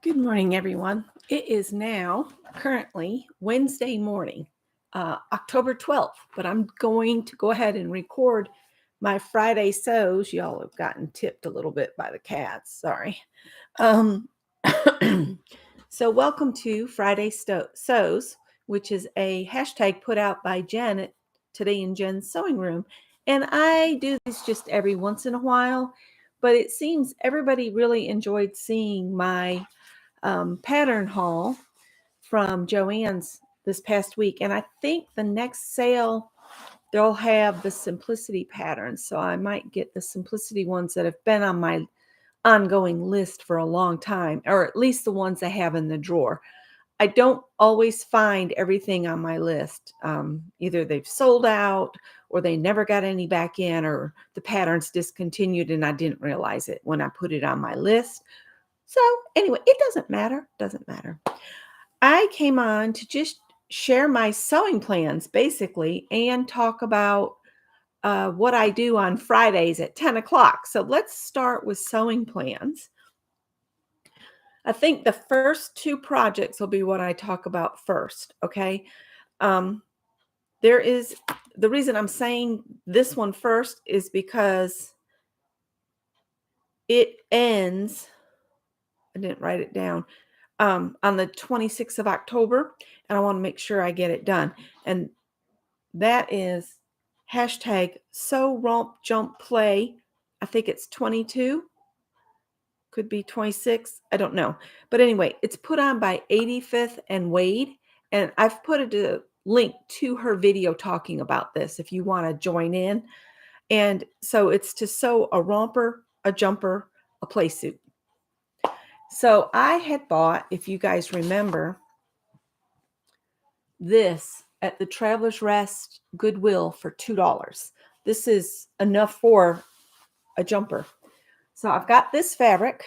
Good morning, everyone. It is now currently Wednesday morning, October 12th, but I'm going to go ahead and record my Friday sews. Y'all have gotten tipped a little bit by the cats. Sorry. Um, so welcome to Friday Sews, which is a hashtag put out by Jen at Today in Jen's Sewing Room. And I do this just every once in a while, but it seems everybody really enjoyed seeing my pattern haul from Joann's this past week. And I think the next sale, they'll have the simplicity patterns. So I might get the simplicity ones that have been on my ongoing list for a long time, or at least the ones I have in the drawer. I don't always find everything on my list. Either they've sold out or they never got any back in, or the patterns discontinued and I didn't realize it when I put it on my list. So anyway, it doesn't matter. I came on to just share my sewing plans basically and talk about what I do on Fridays at 10 o'clock. So let's start with sewing plans. I think the first two projects will be what I talk about first. Okay. There is the reason I'm saying this one first is because it ends. I didn't write it down. On the 26th of October, and I want to make sure I get it done. And that is hashtag sew romp jump play. I think it's 22, could be 26. I don't know. But anyway, it's put on by 85th and Wade. And I've put a link to her video talking about this if you want to join in. And so it's to sew a romper, a jumper, a play suit. So I had bought, if you guys remember, this at the Traveler's Rest Goodwill for $2. This is enough for a jumper. So I've got this fabric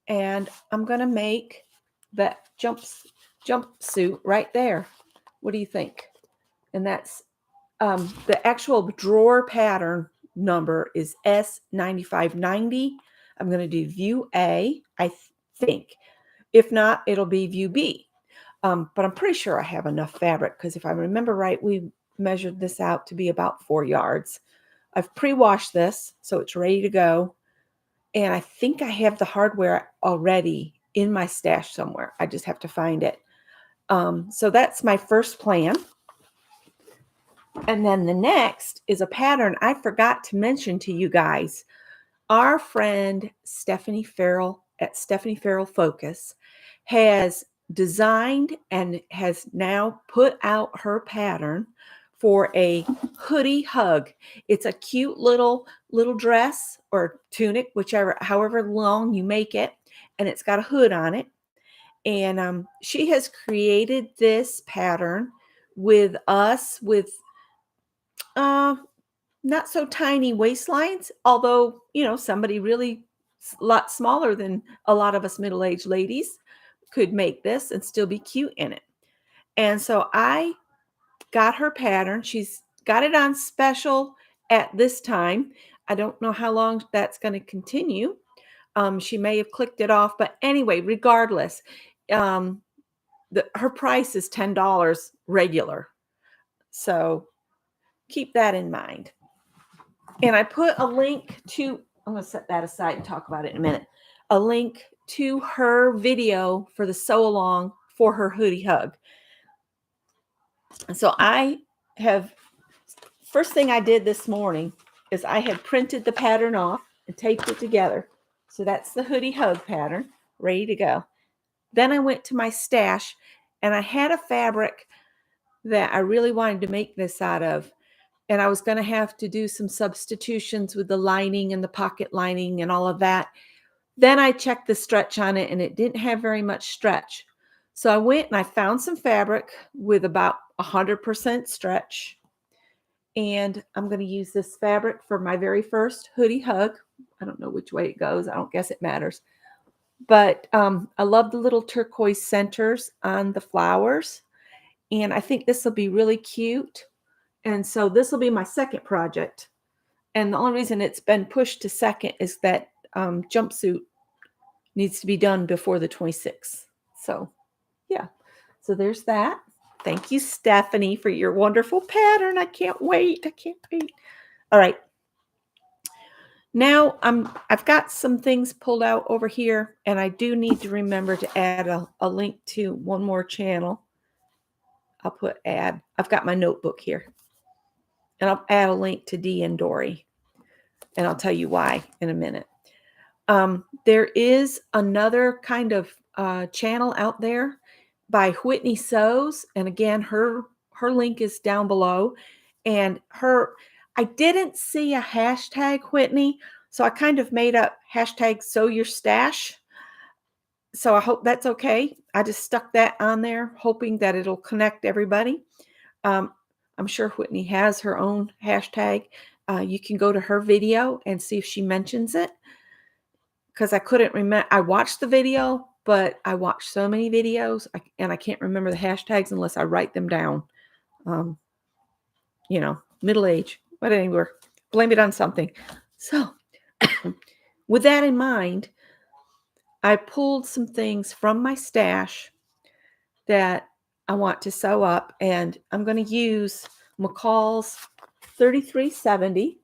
and I'm going to make that jumpsuit right there. What do you think? And that's the actual drawer pattern number is S9590. I'm going to do view A, I think. If not, it'll be view B. But I'm pretty sure I have enough fabric because if I remember right, we measured this out to be about 4 yards. I've pre-washed this, so it's ready to go. And I think I have the hardware already in my stash somewhere. I just have to find it. So that's my first plan. And then the next is a pattern I forgot to mention to you guys. Our friend Stephanie Farrell at Stephanie Farrell Focus has designed and has now put out her pattern for a hoodie hug. It's a cute little dress or tunic, however long you make it, and it's got a hood on it. And she has created this pattern with us with not so tiny waistlines, although, somebody really a lot smaller than a lot of us middle-aged ladies could make this and still be cute in it. And so I got her pattern. She's got it on special at this time. I don't know how long that's going to continue. She may have clicked it off, but anyway, regardless, her price is $10 regular. So keep that in mind. And I put a link to, I'm going to set that aside and talk about it in a minute, a link to her video for the sew along for her hoodie hug. So first thing I did this morning is I had printed the pattern off and taped it together. So that's the hoodie hug pattern, ready to go. Then I went to my stash and I had a fabric that I really wanted to make this out of. And I was going to have to do some substitutions with the lining and the pocket lining and all of that. Then I checked the stretch on it and it didn't have very much stretch. So I went and I found some fabric with about 100% stretch. And I'm going to use this fabric for my very first hoodie hug. I don't know which way it goes. I don't guess it matters. But I love the little turquoise centers on the flowers. And I think this will be really cute. And so this will be my second project. And the only reason it's been pushed to second is that jumpsuit needs to be done before the 26th. So yeah, so there's that. Thank you, Stephanie, for your wonderful pattern. I can't wait. I can't wait. All right. Now I've got some things pulled out over here, and I do need to remember to add a link to one more channel. I'll put add. I've got my notebook here, and I'll add a link to Dee and Dory, and I'll tell you why in a minute. There is another kind of channel out there by Whitney Sews, and again, her link is down below, and I didn't see a hashtag Whitney, so I kind of made up hashtag sew your stash. So I hope that's okay. I just stuck that on there, hoping that it'll connect everybody. I'm sure Whitney has her own hashtag. You can go to her video and see if she mentions it, because I couldn't remember. I watched the video, but I watched so many videos, and I can't remember the hashtags unless I write them down. Middle age, but anyway, blame it on something. So with that in mind, I pulled some things from my stash that I want to sew up, and I'm going to use McCall's 3370,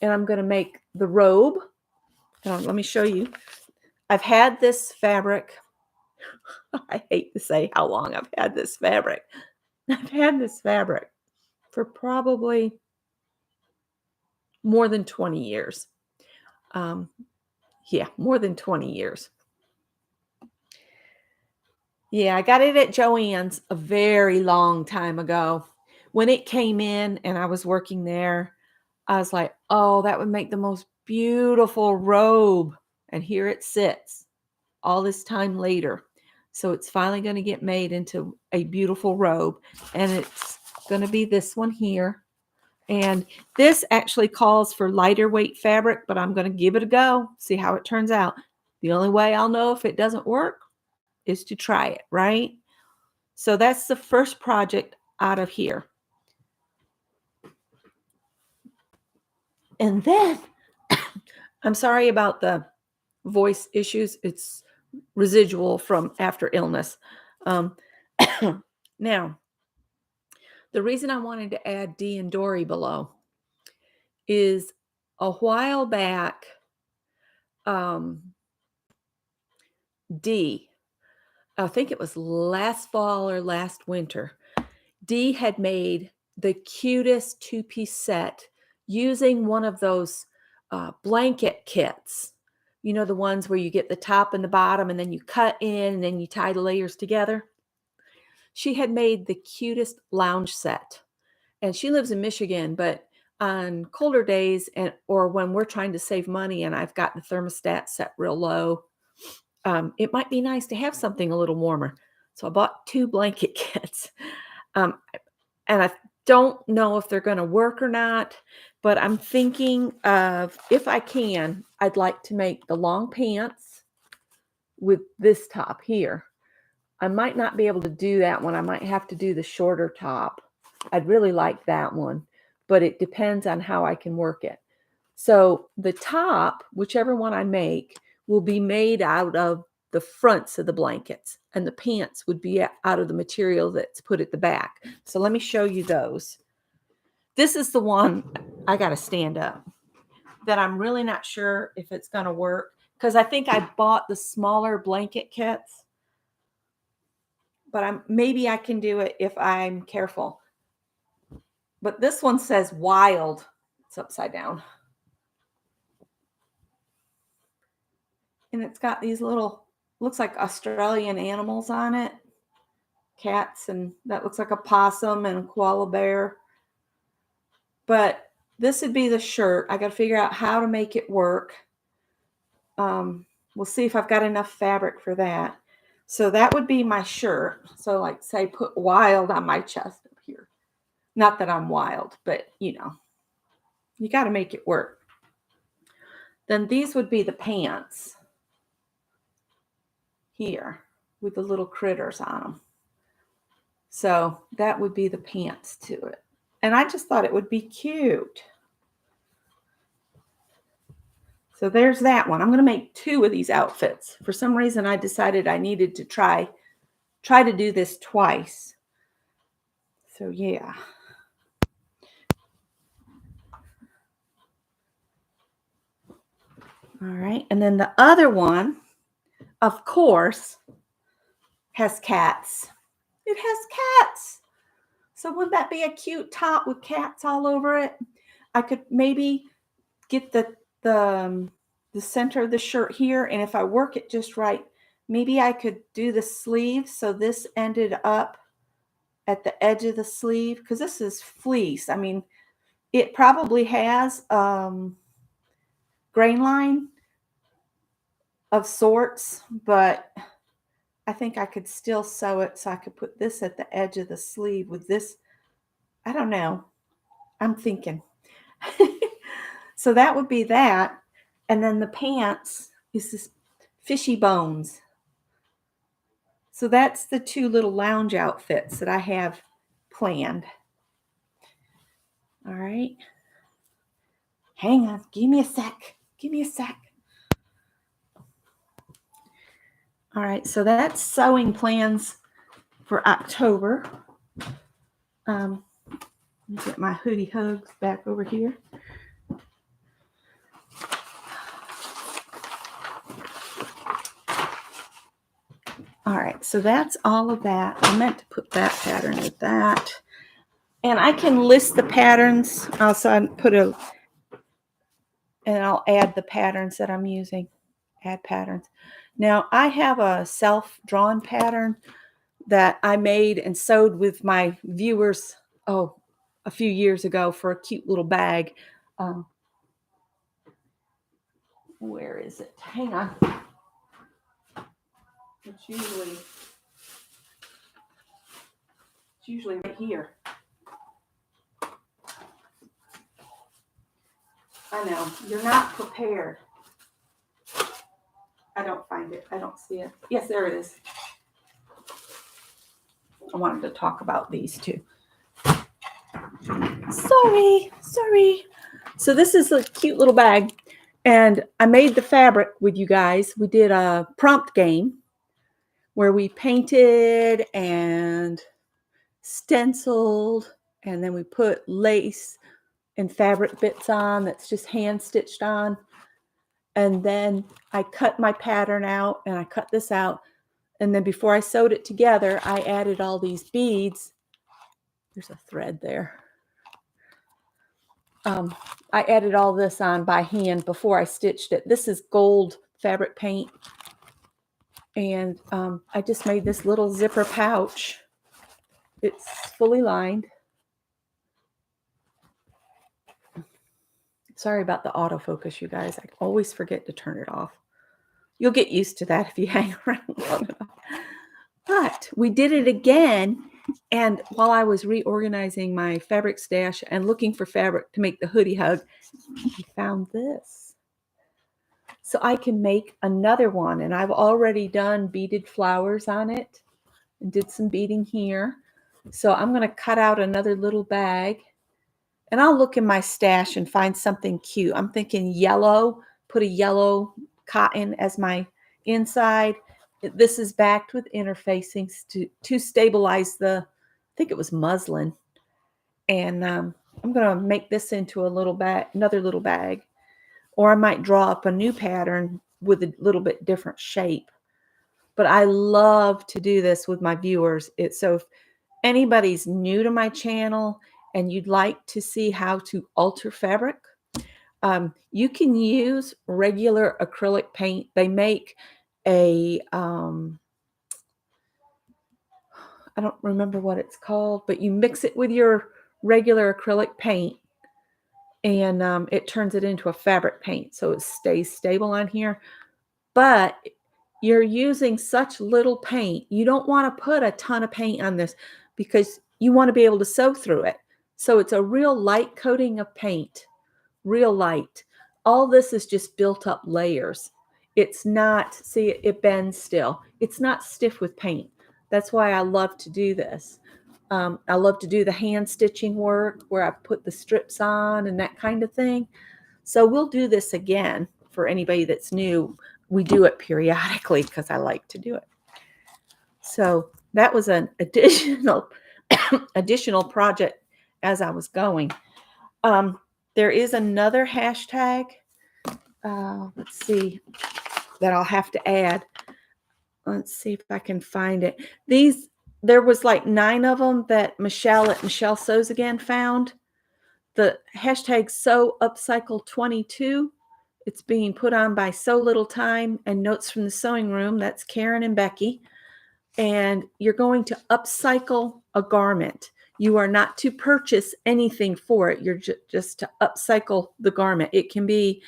and I'm going to make the robe. Let me show you. I've had this fabric. I hate to say how long I've had this fabric. I've had this fabric for probably more than 20 years. Yeah, more than 20 years. Yeah, I got it at Joann's a very long time ago. When it came in and I was working there, I was like, oh, that would make the most beautiful robe. And here it sits all this time later. So it's finally going to get made into a beautiful robe. And it's going to be this one here. And this actually calls for lighter weight fabric, but I'm going to give it a go, see how it turns out. The only way I'll know if it doesn't work is to try it, right? So that's the first project out of here. And then, I'm sorry about the voice issues. It's residual from after illness. Now, the reason I wanted to add Dee and Dory below is a while back, Dee, I think it was last fall or last winter, Dee had made the cutest two-piece set using one of those blanket kits. You know, the ones where you get the top and the bottom and then you cut in and then you tie the layers together. She had made the cutest lounge set. And she lives in Michigan, but on colder days or when we're trying to save money and I've got the thermostat set real low, it might be nice to have something a little warmer. So I bought 2 blanket kits. And I don't know if they're going to work or not, but I'm thinking of, if I can, I'd like to make the long pants with this top here. I might not be able to do that one. I might have to do the shorter top. I'd really like that one, but it depends on how I can work it. So the top, whichever one I make, will be made out of the fronts of the blankets, and the pants would be out of the material that's put at the back. So let me show you those. This is the one I got to stand up that I'm really not sure if it's going to work, because I think I bought the smaller blanket kits, but maybe I can do it if I'm careful. But this one says wild. It's upside down. And it's got these little, looks like Australian animals on it. Cats, and that looks like a possum and a koala bear. But this would be the shirt. I got to figure out how to make it work. We'll see if I've got enough fabric for that. So that would be my shirt. So like say put wild on my chest up here. Not that I'm wild, but you know, you got to make it work. Then these would be the pants here with the little critters on them. So that would be the pants to it. And I just thought it would be cute. So there's that one. I'm going to make 2 of these outfits. For some reason, I decided I needed to try to do this twice. So yeah. All right. And then the other one, of course, has cats. It has cats. So wouldn't that be a cute top with cats all over it? I could maybe get the center of the shirt here, and if I work it just right, maybe I could do the sleeve so this ended up at the edge of the sleeve, because this is fleece. I mean, it probably has grain line of sorts, but I think I could still sew it so I could put this at the edge of the sleeve with this. I don't know. I'm thinking. So that would be that. And then the pants is this fishy bones. So that's the 2 little lounge outfits that I have planned. All right. Hang on. Give me a sec. Give me a sec. All right. So that's sewing plans for October. Let me get my Hoodie Hugs back over here. All right, so that's all of that. I meant to put that pattern with that. And I can list the patterns. Also, and I'll add the patterns that I'm using. Add patterns. Now, I have a self-drawn pattern that I made and sewed with my viewers, a few years ago for a cute little bag. Where is it? Hang on. It's usually right here. I know, you're not prepared. I don't find it. I don't see it. Yes, there it is. I wanted to talk about these too. Sorry. So this is a cute little bag, and I made the fabric with you guys. We did a prompt game where we painted and stenciled, and then we put lace and fabric bits on that's just hand stitched on. And then I cut my pattern out, and I cut this out. And then before I sewed it together, I added all these beads. There's a thread there. I added all this on by hand before I stitched it. This is gold fabric paint. And I just made this little zipper pouch. It's fully lined. Sorry about the autofocus, you guys. I always forget to turn it off. You'll get used to that if you hang around long enough. But we did it again. And while I was reorganizing my fabric stash and looking for fabric to make the Hoodie Hug, I found this. So I can make another one. And I've already done beaded flowers on it and did some beading here. So I'm going to cut out another little bag. And I'll look in my stash and find something cute. I'm thinking yellow, put a yellow cotton as my inside. This is backed with interfacings to stabilize I think it was muslin. And I'm going to make this into a little bag, another little bag. Or I might draw up a new pattern with a little bit different shape. But I love to do this with my viewers. So if anybody's new to my channel and you'd like to see how to alter fabric, you can use regular acrylic paint. They make I don't remember what it's called, but you mix it with your regular acrylic paint and it turns it into a fabric paint so it stays stable on here. But you're using such little paint. You don't want to put a ton of paint on this because you want to be able to sew through it. So it's a real light coating of paint, real light. All this is just built up layers. It's not, see, it bends still. It's not stiff with paint. That's why I love to do this. I love to do the hand stitching work where I put the strips on and that kind of thing. So we'll do this again. for anybody that's new, we do it periodically because I like to do it. So that was an additional project as I was going. There is another hashtag. Let's see, that I'll have to add. Let's see if I can find it. There was like 9 of them that Michelle at Michelle Sews Again found. The hashtag Sew Upcycle 22. It's being put on by Sew Little Time and Notes from the Sewing Room. That's Karen and Becky. And you're going to upcycle a garment. You are not to purchase anything for it. You're just to upcycle the garment. It can be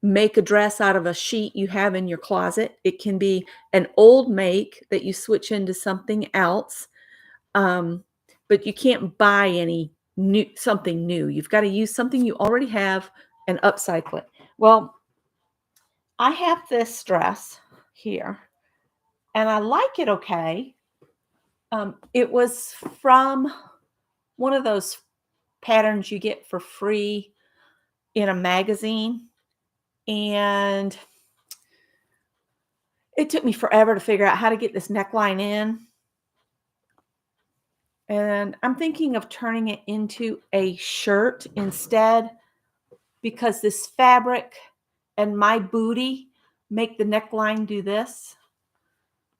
make a dress out of a sheet you have in your closet. It can be an old make that you switch into something else. But you can't buy something new. You've got to use something you already have and upcycle it. Well, I have this dress here, and I like it okay. It was from one of those patterns you get for free in a magazine. And it took me forever to figure out how to get this neckline in. And I'm thinking of turning it into a shirt instead, because this fabric and my booty make the neckline do this.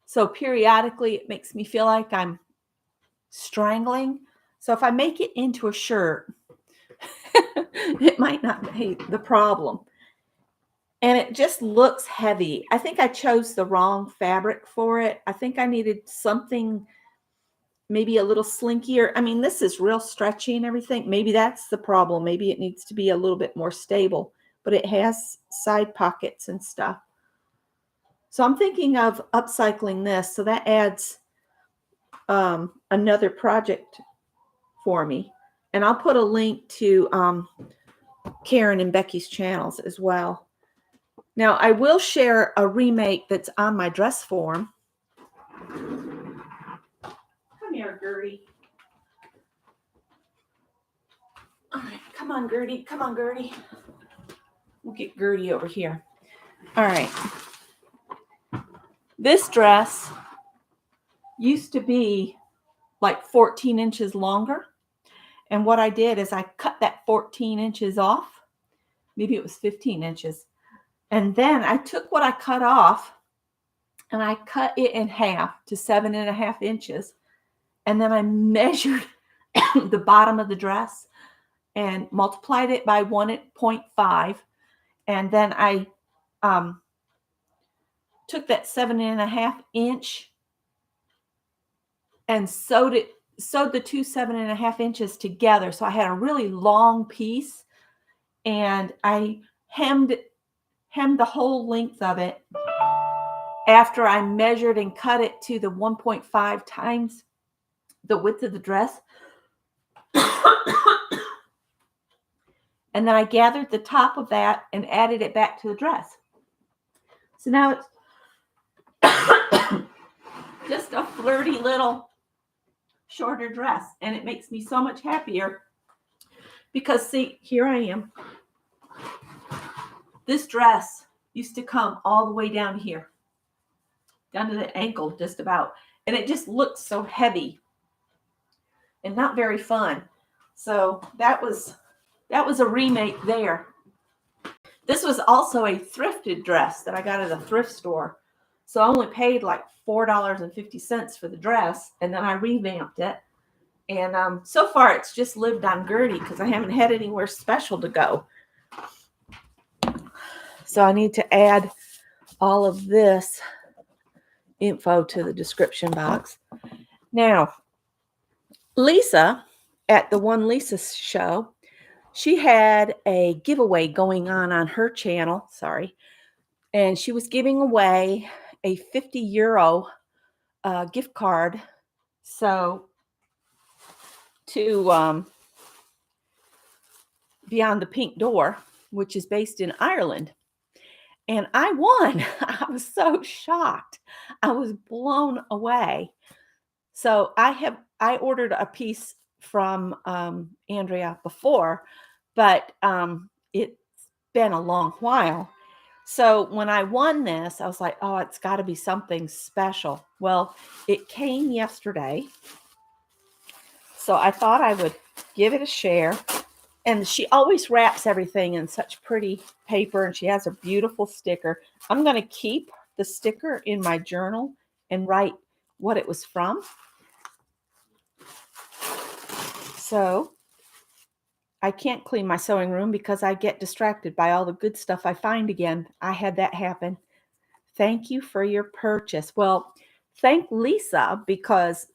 So periodically it makes me feel like I'm strangling. So if I make it into a shirt, it might not be the problem. And it just looks heavy. I think I chose the wrong fabric for it. I think I needed something maybe a little slinkier. I mean, this is real stretchy and everything. Maybe that's the problem. Maybe it needs to be a little bit more stable, but it has side pockets and stuff. So I'm thinking of upcycling this. So that adds another project for me. And I'll put a link to Karen and Becky's channels as well. Now, I will share a remake that's on my dress form. Come here, Gertie. All right, come on, Gertie. Come on, Gertie. We'll get Gertie over here. All right. This dress used to be like 14 inches longer. And what I did is I cut that 14 inches off. Maybe it was 15 inches. And then I took what I cut off and I cut it in half to 7.5 inches. And then I measured the bottom of the dress and multiplied it by 1.5. And then I took that 7.5 inch and sewed the two 7.5 inches together. So I had a really long piece, and I hemmed the whole length of it after I measured and cut it to the 1.5 times the width of the dress. And then I gathered the top of that and added it back to the dress. So now it's just a flirty little shorter dress, and it makes me so much happier because, see, here I am. This dress used to come all the way down here, down to the ankle just about, and it just looked so heavy and not very fun. So that was a remake there. This was also a thrifted dress that I got at a thrift store. So I only paid like $4.50 for the dress, and then I revamped it. And so far it's just lived on Gertie because I haven't had anywhere special to go. So I need to add all of this info to the description box. Now, Lisa, at the One Lisa show, she had a giveaway going on her channel. Sorry. And she was giving away a 50 euro gift card. So to Beyond the Pink Door, which is based in Ireland. And I won. I was so shocked. I was blown away. So I ordered a piece from Andrea before, but been a long while. So when I won this, I was like, oh, it's got to be something special. Well, it came yesterday. So I thought I would give it a share. And she always wraps everything in such pretty paper, and she has a beautiful sticker. I'm going to keep the sticker in my journal and write what it was from. So I can't clean my sewing room because I get distracted by all the good stuff I find again. I had that happen. Thank you for your purchase. Well, thank Lisa, because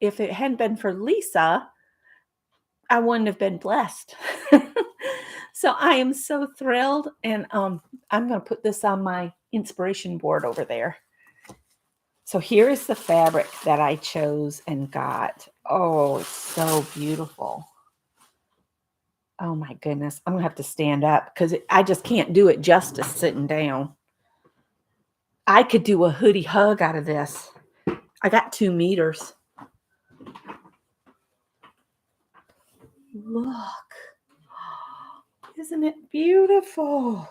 if it hadn't been for Lisa, I wouldn't have been blessed. So I am so thrilled, and I'm going to put this on my inspiration board over there. So here is the fabric that I chose and got. Oh, it's so beautiful. Oh my goodness. I'm going to have to stand up because I just can't do it justice sitting down. I could do a hoodie hug out of this. I got 2 meters. Look. Isn't it beautiful?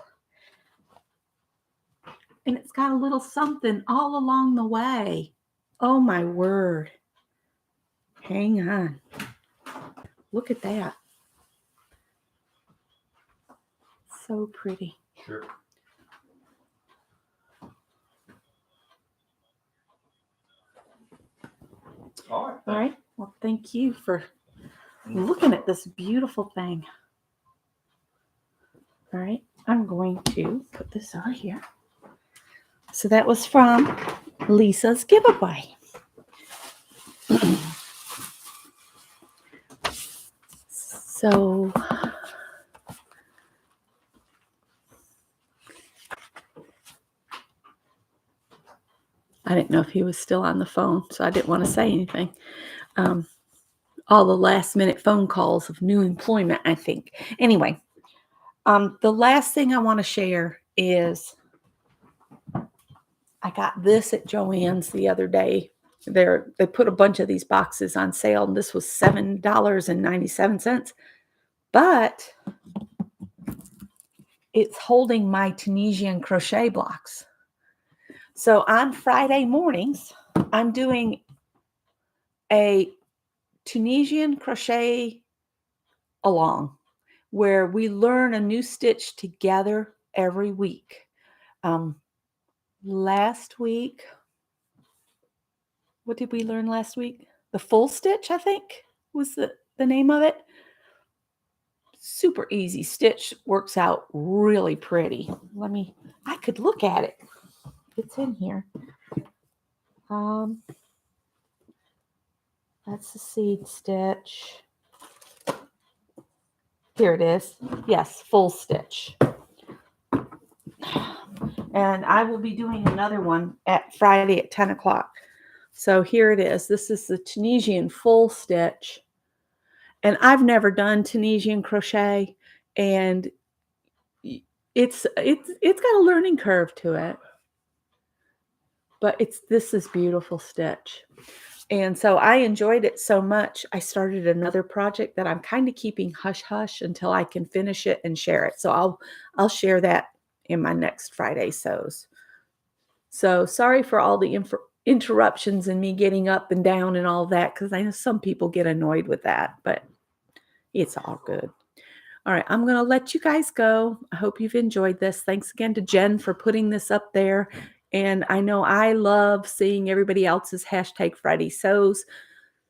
And it's got a little something all along the way. Oh my word. Hang on. Look at that. So pretty. Sure. All right. Well, thank you for looking at this beautiful thing. All right. I'm going to put this over here. So that was from Lisa's giveaway. So I didn't know if he was still on the phone, so I didn't want to say anything. All the last minute phone calls of new employment, I think. Anyway, the last thing I want to share is I got this at Joann's the other day. They put a bunch of these boxes on sale, and this was $7.97. But it's holding my Tunisian crochet blocks. So on Friday mornings, I'm doing a Tunisian crochet along where we learn a new stitch together every week. Last week, what did we learn last week? The full stitch, I think, was the name of it. Super easy stitch, works out really pretty. I could look at it. It's in here. That's the seed stitch. Here it is. Yes, full stitch. And I will be doing another one at Friday at 10 o'clock. So here it is. This is the Tunisian full stitch. And I've never done Tunisian crochet, and it's got a learning curve to it. But this is beautiful stitch. And so I enjoyed it so much, I started another project that I'm kind of keeping hush-hush until I can finish it and share it. So I'll share that in my next Friday sews. So sorry for all the interruptions and me getting up and down and all that, because I know some people get annoyed with that, but it's all good. All right, I'm going to let you guys go. I hope you've enjoyed this. Thanks again to Jen for putting this up there. And I know I love seeing everybody else's #Friday sews.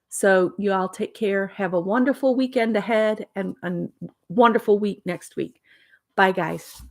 So you all take care. Have a wonderful weekend ahead and a wonderful week next week. Bye, guys.